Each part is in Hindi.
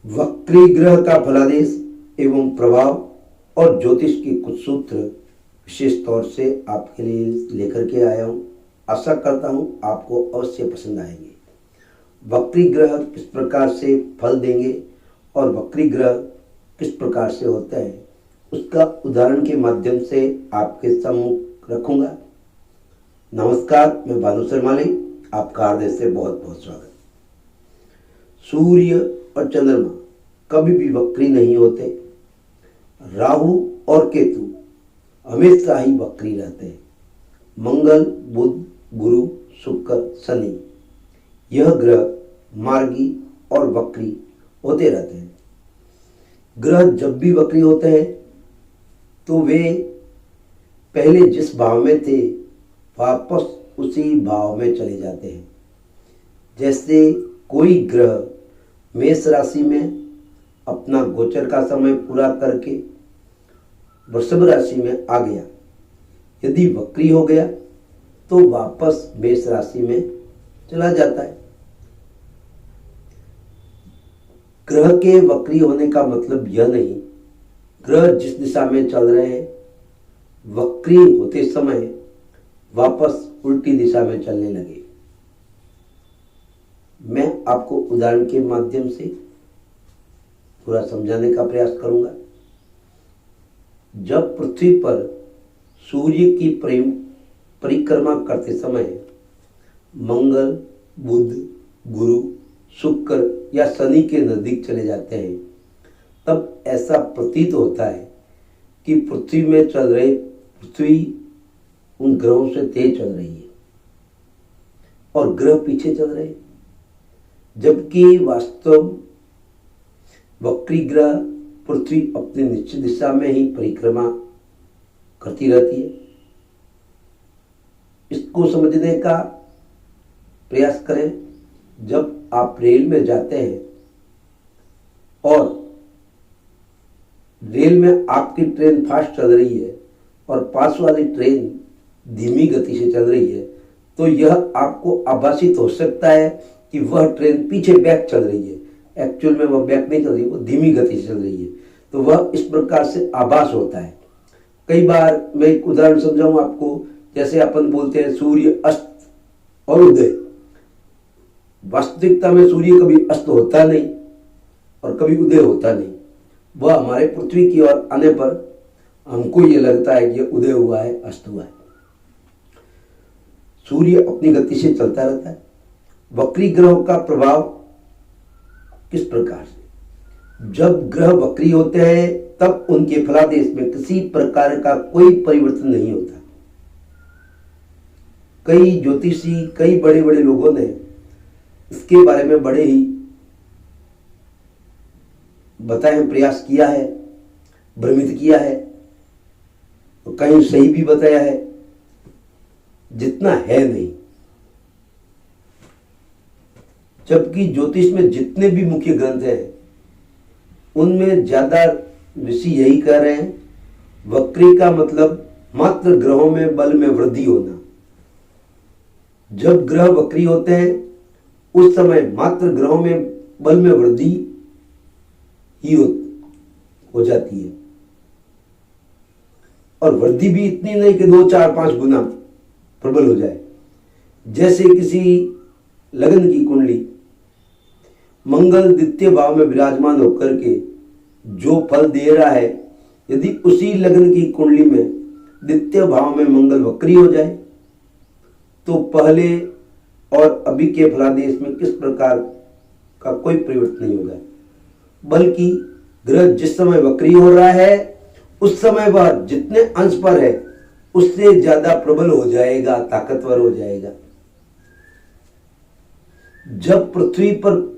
वक्री ग्रह का फलादेश एवं प्रभाव और ज्योतिष के कुछ सूत्र विशेष तौर से आपके लिए लेकर के आया हूँ। आशा करता हूँ आपको अवश्य पसंद आएंगे। वक्री ग्रह किस प्रकार से फल देंगे और वक्री ग्रह किस प्रकार से होता है उसका उदाहरण के माध्यम से आपके सम्मुख रखूंगा। नमस्कार, मैं भानु शर्माली, आपका हृदय से बहुत बहुत स्वागत। सूर्य और चंद्रमा कभी भी वक्री नहीं होते। राहु और केतु हमेशा ही वक्री रहते हैं। मंगल, बुध, गुरु, शुक्र, शनि यह ग्रह मार्गी और वक्री होते रहते हैं। ग्रह जब भी वक्री होते हैं तो वे पहले जिस भाव में थे वापस उसी भाव में चले जाते हैं। जैसे कोई ग्रह मेष राशि में अपना गोचर का समय पूरा करके वृषभ राशि में आ गया, यदि वक्री हो गया तो वापस मेष राशि में चला जाता है। ग्रह के वक्री होने का मतलब यह नहीं ग्रह जिस दिशा में चल रहे हैं वक्री होते समय वापस उल्टी दिशा में चलने लगे। मैं आपको उदाहरण के माध्यम से पूरा समझाने का प्रयास करूंगा। जब पृथ्वी पर सूर्य की परिक्रमा करते समय मंगल, बुध, गुरु, शुक्र या शनि के नजदीक चले जाते हैं तब ऐसा प्रतीत होता है कि पृथ्वी में चल रहे पृथ्वी उन ग्रहों से तेज चल रही है और ग्रह पीछे चल रहे हैं, जबकि वास्तव वक्री ग्रह पृथ्वी अपनी निश्चित दिशा में ही परिक्रमा करती रहती है। इसको समझने का प्रयास करें। जब आप रेल में जाते हैं और रेल में आपकी ट्रेन फास्ट चल रही है और पास वाली ट्रेन धीमी गति से चल रही है तो यह आपको आभासित हो सकता है कि वह ट्रेन पीछे बैक चल रही है। एक्चुअल में वह बैक नहीं चल रही, वो धीमी गति से चल रही है, तो वह इस प्रकार से आभास होता है। कई बार मैं एक उदाहरण समझाऊं आपको। जैसे अपन बोलते हैं सूर्य अस्त और उदय। वास्तविकता में सूर्य कभी अस्त होता नहीं और कभी उदय होता नहीं। वह हमारे पृथ्वी की ओर आने पर हमको ये लगता है कि उदय हुआ है, अस्त हुआ है। सूर्य अपनी गति से चलता रहता है। वक्री ग्रहों का प्रभाव किस प्रकार से? जब ग्रह वक्री होते हैं तब उनके फलादेश में किसी प्रकार का कोई परिवर्तन नहीं होता। कई ज्योतिषी, कई बड़े बड़े लोगों ने इसके बारे में बड़े ही बताए प्रयास किया है, भ्रमित किया है, तो कहीं सही भी बताया है, जितना है नहीं। जबकि ज्योतिष में जितने भी मुख्य ग्रंथ हैं उनमें ज्यादा ऋषि यही कह रहे हैं वक्री का मतलब मात्र ग्रहों में बल में वृद्धि होना। जब ग्रह वक्री होते हैं उस समय मात्र ग्रहों में बल में वृद्धि ही हो जाती है और वृद्धि भी इतनी नहीं कि 2, 4, 5 गुना प्रबल हो जाए। जैसे किसी लगन की कुंडली मंगल द्वितीय भाव में विराजमान होकर के जो फल दे रहा है, यदि उसी लगन की कुंडली में द्वितीय भाव में मंगल वक्री हो जाए तो पहले और अभी के फलादेश में किस प्रकार का कोई परिवर्तन नहीं होगा, बल्कि ग्रह जिस समय वक्री हो रहा है उस समय वह जितने अंश पर है उससे ज्यादा प्रबल हो जाएगा, ताकतवर हो जाएगा। जब पृथ्वी पर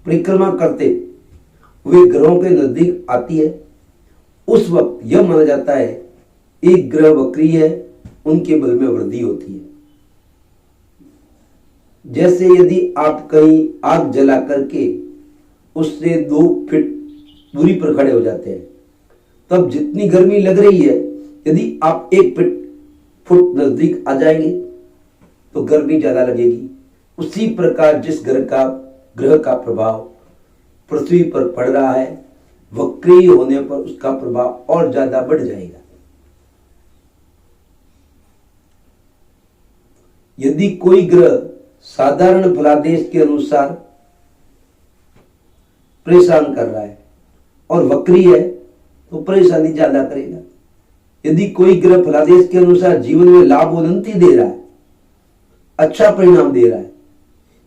परिक्रमा करते हुए ग्रहों के नजदीक आती है उस वक्त यह माना जाता है एक ग्रह वक्री है, उनके बल में वृद्धि होती है। जैसे यदि आप कहीं आग जला करके उससे 2 फीट दूरी पर खड़े हो जाते हैं तब जितनी गर्मी लग रही है, यदि आप 1 फुट नजदीक आ जाएंगे तो गर्मी ज्यादा लगेगी। उसी प्रकार जिस ग्रह का प्रभाव पृथ्वी पर पड़ रहा है, वक्री होने पर उसका प्रभाव और ज्यादा बढ़ जाएगा। यदि कोई ग्रह साधारण फलादेश के अनुसार परेशान कर रहा है और वक्री है तो परेशानी ज्यादा करेगा। यदि कोई ग्रह फलादेश के अनुसार जीवन में लाभ उन्नति दे रहा है, अच्छा परिणाम दे रहा है,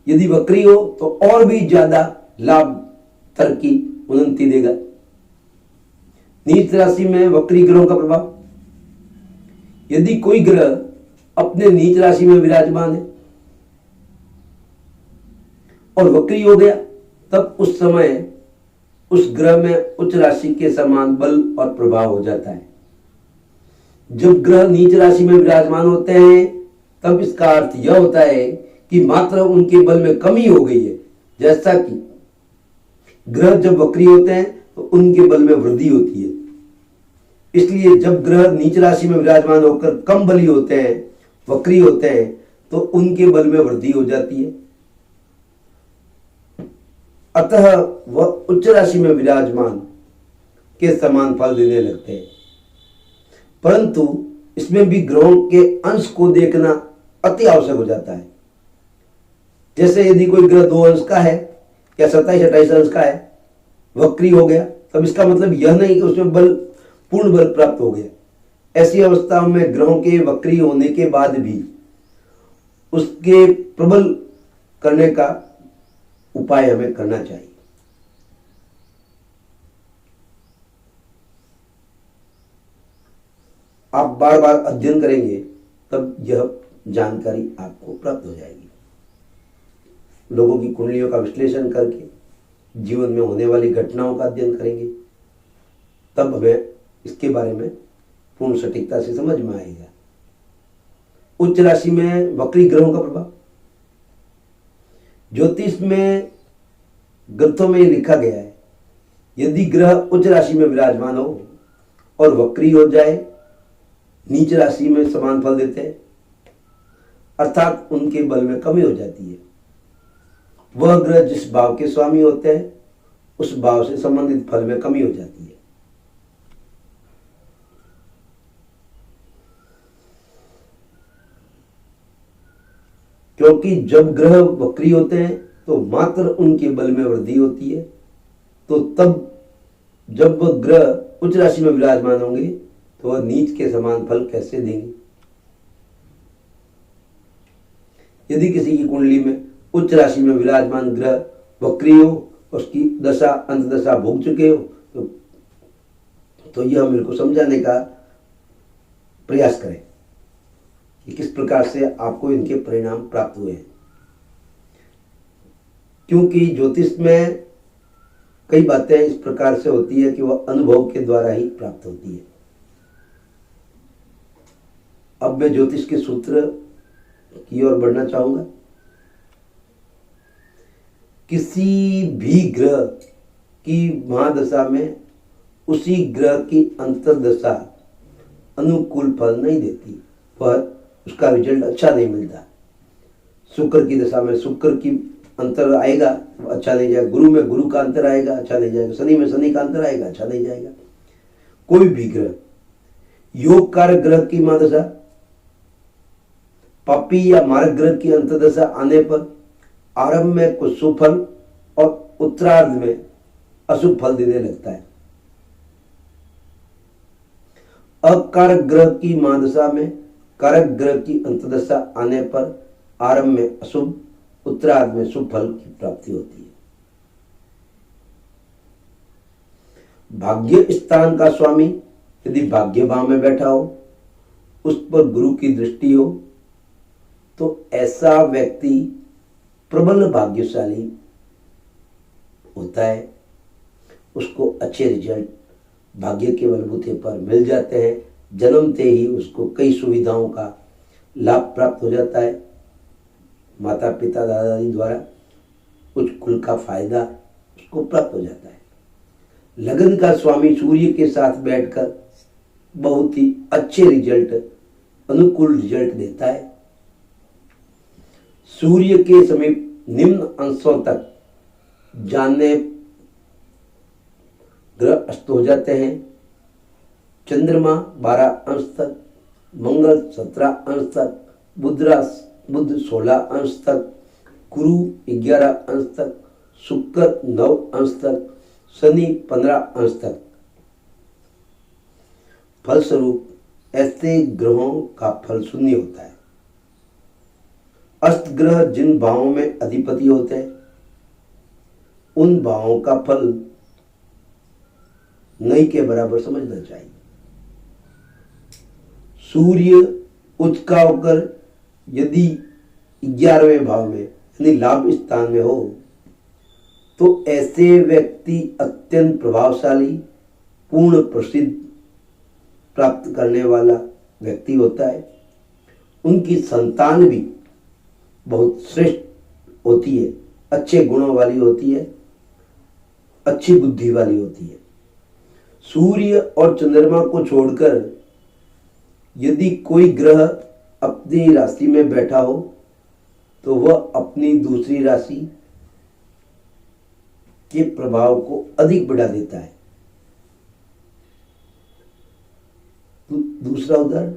यदि वक्री हो तो और भी ज्यादा लाभ, तरक्की, उन्नति देगा। नीच राशि में वक्री ग्रहों का प्रभाव, यदि कोई ग्रह अपने नीच राशि में विराजमान है और वक्री हो गया, तब उस समय उस ग्रह में उच्च राशि के समान बल और प्रभाव हो जाता है। जब ग्रह नीच राशि में विराजमान होते हैं तब इसका अर्थ यह होता है कि मात्र उनके बल में कमी हो गई है। जैसा कि ग्रह जब वक्री होते हैं तो उनके बल में वृद्धि होती है। इसलिए जब ग्रह नीच राशि में विराजमान होकर कम बली होते हैं, वक्री होते हैं, तो उनके बल में वृद्धि हो जाती है। अतः वह उच्च राशि में विराजमान के समान फल देने लगते हैं। परंतु इसमें भी ग्रहों के अंश को देखना अति आवश्यक हो जाता है। जैसे यदि कोई ग्रह 2 अंश का है या 27-28 अंश का है, वक्री हो गया, तब इसका मतलब यह नहीं कि उसमें बल, पूर्ण बल प्राप्त हो गया। ऐसी अवस्थाओं में ग्रहों के वक्री होने के बाद भी उसके प्रबल करने का उपाय हमें करना चाहिए। आप बार बार अध्ययन करेंगे तब यह जानकारी आपको प्राप्त हो जाएगी। लोगों की कुंडलियों का विश्लेषण करके जीवन में होने वाली घटनाओं का अध्ययन करेंगे, तब हमें इसके बारे में पूर्ण सटीकता से समझ में आएगा। उच्च राशि में वक्री ग्रहों का प्रभाव, ज्योतिष में ग्रंथों में लिखा गया है, यदि ग्रह उच्च राशि में विराजमान हो और वक्री हो जाए, नीच राशि में समान फल देते हैं, अर्थात उनके बल में कमी हो जाती है। वह ग्रह जिस भाव के स्वामी होते हैं उस भाव से संबंधित फल में कमी हो जाती है। क्योंकि जब ग्रह वक्री होते हैं तो मात्र उनके बल में वृद्धि होती है, तो तब जब वह ग्रह उच्च राशि में विराजमान होंगे तो वह नीच के समान फल कैसे देंगे। यदि किसी की कुंडली में उच्च राशि में विराजमान ग्रह वक्री हो, उसकी दशा अंत दशा भोग चुके हो, तो यह मेरे को समझाने का प्रयास करें कि किस प्रकार से आपको इनके परिणाम प्राप्त हुए हैं। क्योंकि ज्योतिष में कई बातें इस प्रकार से होती है कि वह अनुभव के द्वारा ही प्राप्त होती है। अब मैं ज्योतिष के सूत्र की ओर बढ़ना चाहूंगा। किसी भी ग्रह की महादशा में उसी ग्रह की अंतर्दशा अनुकूल फल नहीं देती, पर उसका रिजल्ट अच्छा नहीं मिलता। शुक्र की दशा में शुक्र की अंतर आएगा तो अच्छा नहीं जाएगा, गुरु में गुरु का अंतर आएगा, अच्छा नहीं जाएगा, शनि में शनि का अंतर आएगा, अच्छा नहीं जाएगा। कोई भी ग्रह, योग कारक ग्रह की महादशा, पापी या मारक ग्रह की अंतर्दशा आने पर आरंभ में कुछ शुभ फल और उत्तरार्ध में अशुभ फल देने लगता है। अकारक ग्रह की महादशा में कारक ग्रह की अंतर्दशा आने पर आरंभ में अशुभ, उत्तरार्ध में शुभ फल की प्राप्ति होती है। भाग्य स्थान का स्वामी यदि भाग्य भाव में बैठा हो, उस पर गुरु की दृष्टि हो, तो ऐसा व्यक्ति प्रबल भाग्यशाली होता है। उसको अच्छे रिजल्ट भाग्य के बलबूते पर मिल जाते हैं। जन्मते ही उसको कई सुविधाओं का लाभ प्राप्त हो जाता है। माता पिता दादा दादी द्वारा उच्च कुल का फायदा उसको प्राप्त हो जाता है। लगन का स्वामी सूर्य के साथ बैठकर बहुत ही अच्छे रिजल्ट, अनुकूल रिजल्ट देता है। सूर्य के समीप निम्न अंशों तक जाने अस्त हो जाते हैं। चंद्रमा 12 अंश तक, मंगल 17 अंश तक, बुध 16 अंश तक, गुरु 11 अंश तक, शुक्र 9 अंश तक, शनि 15 अंश तक। फलस्वरूप ऐसे ग्रहों का फल शून्य होता है। अष्ट ग्रह जिन भावों में अधिपति होते हैं उन भावों का फल नहीं के बराबर समझना चाहिए। सूर्य उच्च का होकर यदि 11वें भाव में यानी लाभ स्थान में हो तो ऐसे व्यक्ति अत्यंत प्रभावशाली, पूर्ण प्रसिद्ध प्राप्त करने वाला व्यक्ति होता है। उनकी संतान भी बहुत श्रेष्ठ होती है, अच्छे गुणों वाली होती है, अच्छी बुद्धि वाली होती है। सूर्य और चंद्रमा को छोड़कर यदि कोई ग्रह अपनी राशि में बैठा हो तो वह अपनी दूसरी राशि के प्रभाव को अधिक बढ़ा देता है। दूसरा उदाहरण,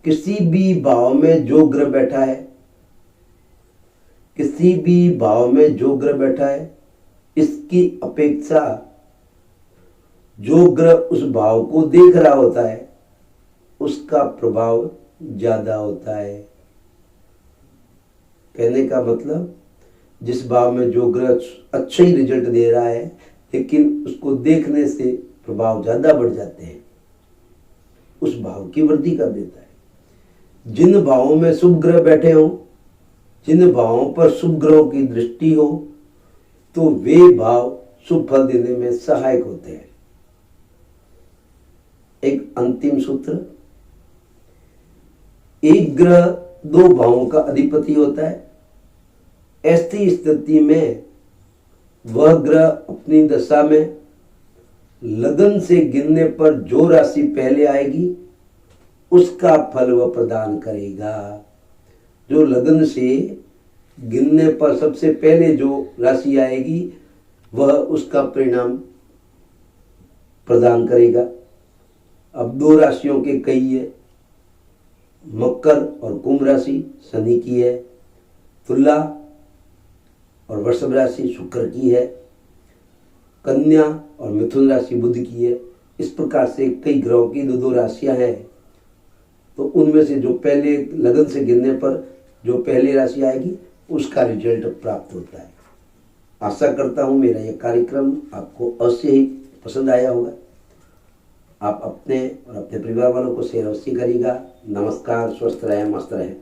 किसी भी भाव में जो ग्रह बैठा है, किसी भी भाव में जो ग्रह बैठा है, इसकी अपेक्षा जो ग्रह उस भाव को देख रहा होता है उसका प्रभाव ज्यादा होता है। कहने का मतलब जिस भाव में जो ग्रह अच्छा ही रिजल्ट दे रहा है लेकिन उसको देखने से प्रभाव ज्यादा बढ़ जाते हैं, उस भाव की वृद्धि कर देता है। जिन भावों में शुभ ग्रह बैठे हो, जिन भावों पर शुभ ग्रहों की दृष्टि हो तो वे भाव शुभ फल देने में सहायक होते हैं। एक अंतिम सूत्र, एक ग्रह 2 भावों का अधिपति होता है। ऐसी स्थिति में वह ग्रह अपनी दशा में लगन से गिनने पर जो राशि पहले आएगी उसका फल वह प्रदान करेगा। जो लगन से गिनने पर सबसे पहले जो राशि आएगी वह उसका परिणाम प्रदान करेगा। अब 2 राशियों के कई है, मकर और कुंभ राशि शनि की है, तुला और वृषभ राशि शुक्र की है, कन्या और मिथुन राशि बुध की है। इस प्रकार से कई ग्रहों की 2-2 राशियां हैं। तो उनमें से जो पहले लगन से गिनने पर जो पहली राशि आएगी उसका रिजल्ट प्राप्त होता है। आशा करता हूं मेरा यह कार्यक्रम आपको अवश्य ही पसंद आया होगा। आप अपने और अपने परिवार वालों को शेयर अवश्य करिएगा। नमस्कार, स्वस्थ रहें, मस्त रहें।